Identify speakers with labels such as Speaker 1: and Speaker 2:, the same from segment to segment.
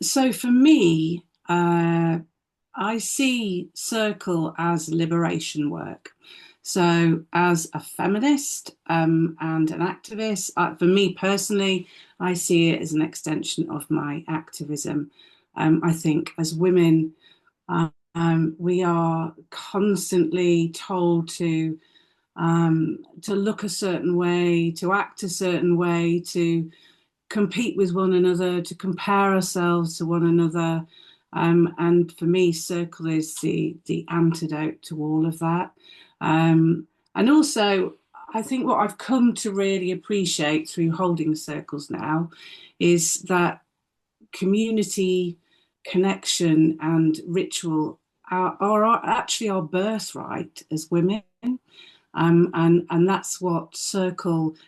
Speaker 1: So for me, I see circle as liberation work. So as a feminist and an activist, for me personally, I see it as an extension of my activism. I think as women, we are constantly told to look a certain way, to act a certain way, to compete with one another, to compare ourselves to one another. And for me, circle is the antidote to all of that. And also, I think what I've come to really appreciate through holding circles now is that community connection and ritual are actually our birthright as women. And that's what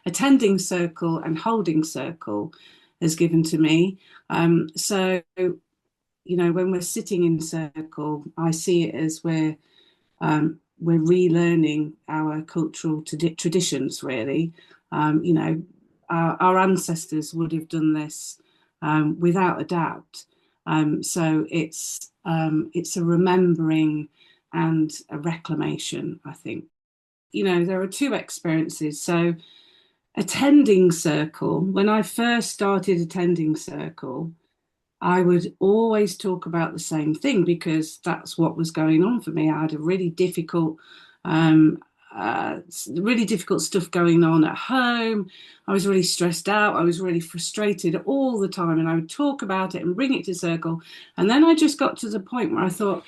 Speaker 1: attending circle and holding circle has given to me. So, when we're sitting in circle, I see it as we're relearning our cultural traditions, really. Our ancestors would have done this without a doubt. So it's a remembering and a reclamation, I think. There are two experiences. So, attending circle, when I first started attending circle, I would always talk about the same thing because that's what was going on for me. I had a um, really difficult stuff going on at home. I was really stressed out. I was really frustrated all the time, and I would talk about it and bring it to circle. And then I just got to the point where I thought,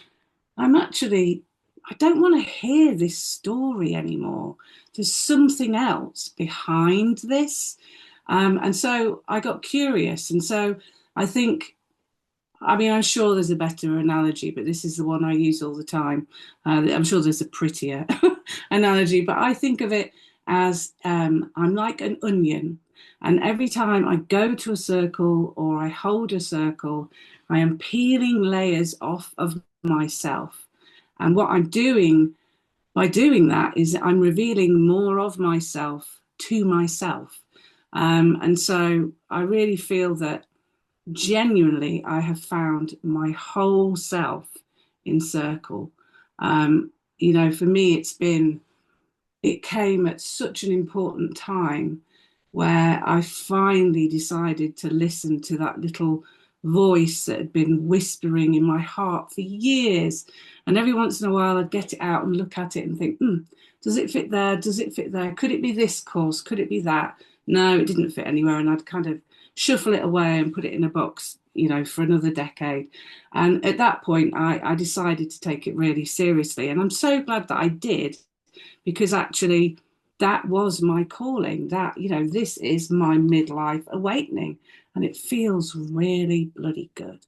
Speaker 1: I'm actually, I don't want to hear this story anymore. There's something else behind this. And so I got curious. And so I think, I mean, I'm sure there's a better analogy, but this is the one I use all the time. I'm sure there's a prettier analogy, but I think of it as I'm like an onion. And every time I go to a circle or I hold a circle, I am peeling layers off of myself. And what I'm doing by doing that is I'm revealing more of myself to myself. And so I really feel that genuinely I have found my whole self in circle. Um, for me, it came at such an important time where I finally decided to listen to that little voice that had been whispering in my heart for years. And every once in a while, I'd get it out and look at it and think, does it fit there? Does it fit there? Could it be this course? Could it be that? No, it didn't fit anywhere. And I'd kind of shuffle it away and put it in a box, for another decade. And at that point, I decided to take it really seriously. And I'm so glad that I did because actually that was my calling. That, this is my midlife awakening, and it feels really bloody good.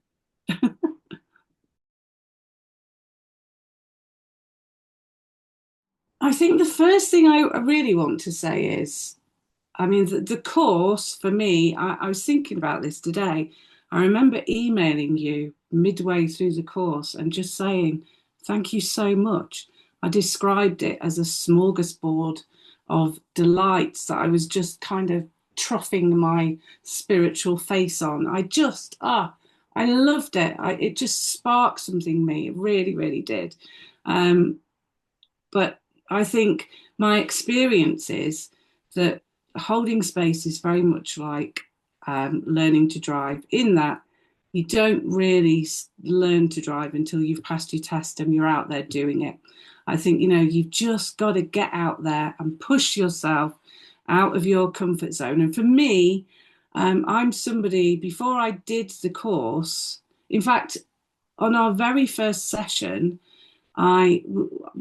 Speaker 1: I think the first thing I really want to say is, I mean, the course for me, I was thinking about this today. I remember emailing you midway through the course and just saying, thank you so much. I described it as a smorgasbord of delights that I was just kind of troughing my spiritual face on. I loved it. It just sparked something in me. It really, really did. Um, but I think my experience is that holding space is very much like learning to drive, in that you don't really learn to drive until you've passed your test and you're out there doing it. I think, you've just got to get out there and push yourself out of your comfort zone. And for me, I'm somebody, before I did the course, in fact, on our very first session, I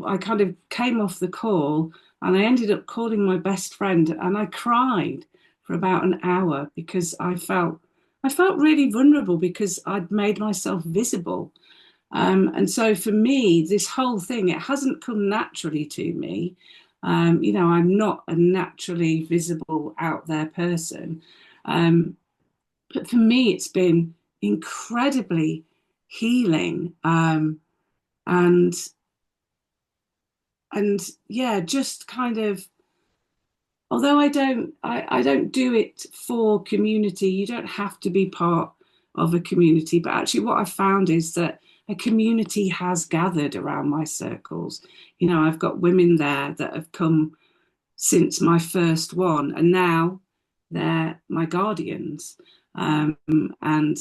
Speaker 1: I kind of came off the call and I ended up calling my best friend and I cried for about an hour because I felt really vulnerable because I'd made myself visible. And so for me, this whole thing, it hasn't come naturally to me. I'm not a naturally visible out there person. Um, but for me, it's been incredibly healing. And and yeah, just kind of, although I don't do it for community. You don't have to be part of a community. But actually, what I've found is that a community has gathered around my circles. You know, I've got women there that have come since my first one, and now they're my guardians. And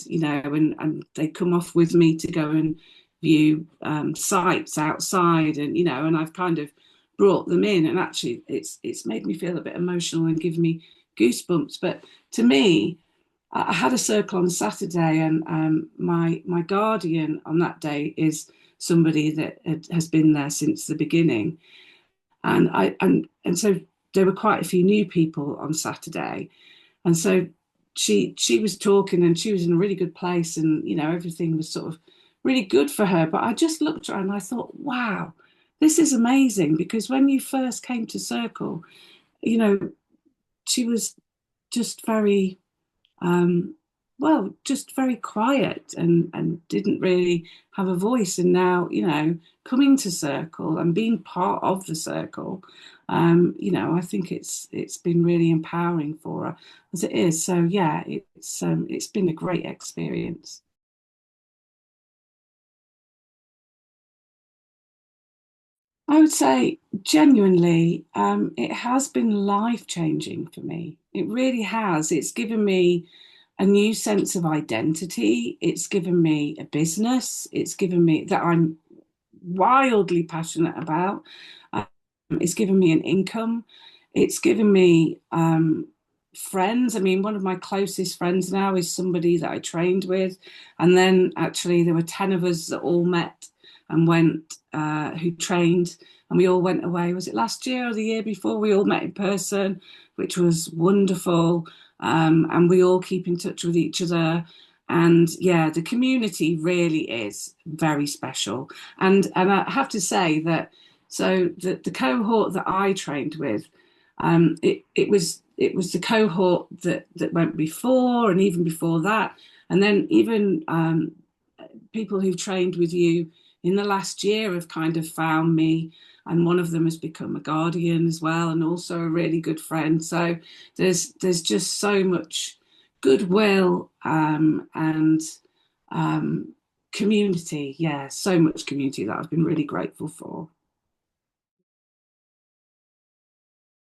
Speaker 1: you know, and they come off with me to go and view sites outside, and you know, and I've kind of brought them in, and actually, it's made me feel a bit emotional and give me goosebumps. But to me, I had a circle on Saturday, and my guardian on that day is somebody that has been there since the beginning, and so there were quite a few new people on Saturday, and so she was talking, and she was in a really good place, and you know everything was sort of really good for her. But I just looked at her and I thought, wow, this is amazing, because when you first came to Circle, you know, she was just very well, just very quiet, and didn't really have a voice. And now, you know, coming to Circle and being part of the Circle, you know, I think it's been really empowering for her as it is. So yeah, it's been a great experience. I would say genuinely, it has been life changing for me. It really has. It's given me a new sense of identity. It's given me a business. It's given me that I'm wildly passionate about. Um, it's given me an income. It's given me friends. I mean, one of my closest friends now is somebody that I trained with. And then actually, there were 10 of us that all met and went, who trained, and we all went away. Was it last year or the year before? We all met in person, which was wonderful. And we all keep in touch with each other. And yeah, the community really is very special. And I have to say that so the cohort that I trained with, it was the cohort that went before, and even before that, and then even people who've trained with you in the last year have kind of found me, and one of them has become a guardian as well, and also a really good friend. So there's just so much goodwill, and um, community. Yeah, so much community that I've been really grateful for.